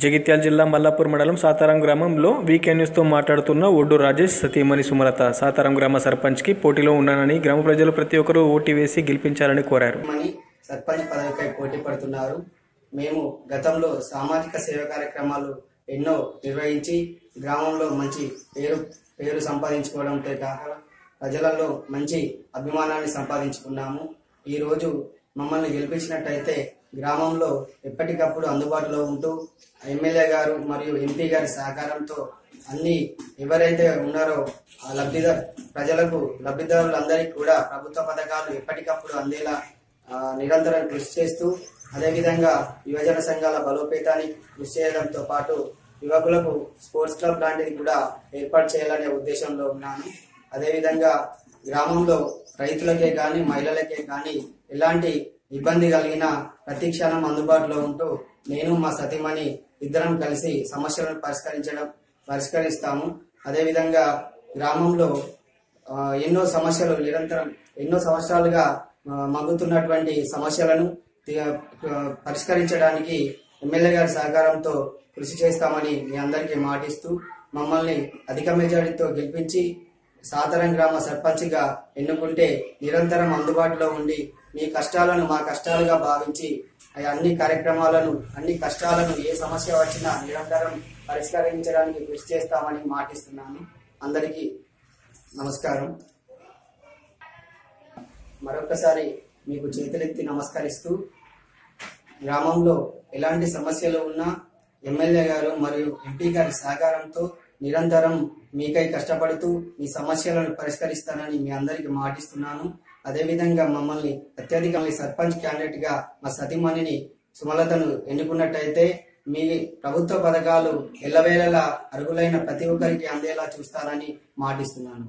జగిత్యాల జిల్లా మల్లాపూర్ మండలం సాతారం గ్రామంలో వీకెండ్ న్యూస్తో మాట్లాడుతున్న ఒడ్డు రాజేష్ సతీమణి సుమలత సాతారం గ్రామ సర్పంచ్కి పోటీలో ఉన్నానని గ్రామ ప్రజలు ప్రతి ఒక్కరూ ఓటు వేసి గెలిపించాలని కోరారు. సర్పంచ్ పదవికై పోటీ పడుతున్నారు. మేము గతంలో సామాజిక సేవ కార్యక్రమాలు ఎన్నో నిర్వహించి గ్రామంలో మంచి పేరు సంపాదించుకోవడంతో కాక ప్రజలలో మంచి అభిమానాన్ని సంపాదించుకున్నాము. ఈ రోజు మమ్మల్ని గెలిపించినట్టయితే గ్రామంలో ఎప్పటికప్పుడు అందుబాటులో ఉంటూ ఎమ్మెల్యే గారు మరియు ఎంపీ గారి సహకారంతో అన్ని ఎవరైతే ఉన్నారో లబ్ధిదారులందరికీ కూడా ప్రభుత్వ పథకాలు ఎప్పటికప్పుడు అందేలా నిరంతరం కృషి చేస్తూ అదేవిధంగా యువజన సంఘాల బలోపేతానికి కృషి చేయడంతో పాటు యువకులకు స్పోర్ట్స్ క్లబ్ లాంటిది కూడా ఏర్పాటు చేయాలనే ఉద్దేశంలో ఉన్నాను. అదేవిధంగా గ్రామంలో రైతులకే కానీ మహిళలకే కానీ ఎలాంటి ఇబ్బంది కలిగిన ప్రతి క్షణం అందుబాటులో ఉంటూ నేను మా సతీమణి ఇద్దరం కలిసి సమస్యలను పరిష్కరిస్తాము. అదేవిధంగా గ్రామంలో ఎన్నో సమస్యలు నిరంతరం ఎన్నో సంవత్సరాలుగా మగ్గుతున్నటువంటి సమస్యలను పరిష్కరించడానికి ఎమ్మెల్యే గారి సహకారంతో కృషి చేస్తామని మీ అందరికీ మాటిస్తూ మమ్మల్ని అధిక మెజారిటీతో గెలిపించి సాతారం గ్రామ సర్పంచ్గా ఎన్నుకుంటే నిరంతరం అందుబాటులో ఉండి మీ కష్టాలను మా కష్టాలుగా భావించి అన్ని కష్టాలను ఏ సమస్య వచ్చినా నిరంతరం పరిష్కరించడానికి కృషి చేస్తామని మాటిస్తున్నాను. అందరికీ నమస్కారం. మరొకసారి మీకు చేతులెత్తి నమస్కరిస్తూ గ్రామంలో ఎలాంటి సమస్యలు ఉన్నా ఎమ్మెల్యే గారు మరియు ఎంపీ గారి సహకారంతో నిరంతరం మీకై కష్టపడుతూ మీ సమస్యలను పరిష్కరిస్తానని మీ అందరికీ మాటిస్తున్నాను. అదేవిధంగా మమ్మల్ని అత్యధికంగా సర్పంచ్ క్యాండిడేట్ గా మా సతీమణిని సుమలతను ఎన్నుకున్నట్టయితే మీ ప్రభుత్వ పథకాలు ఎల్లవేళలా అర్హులైన ప్రతి ఒక్కరికి అందేలా చూస్తారని మాటిస్తున్నాను.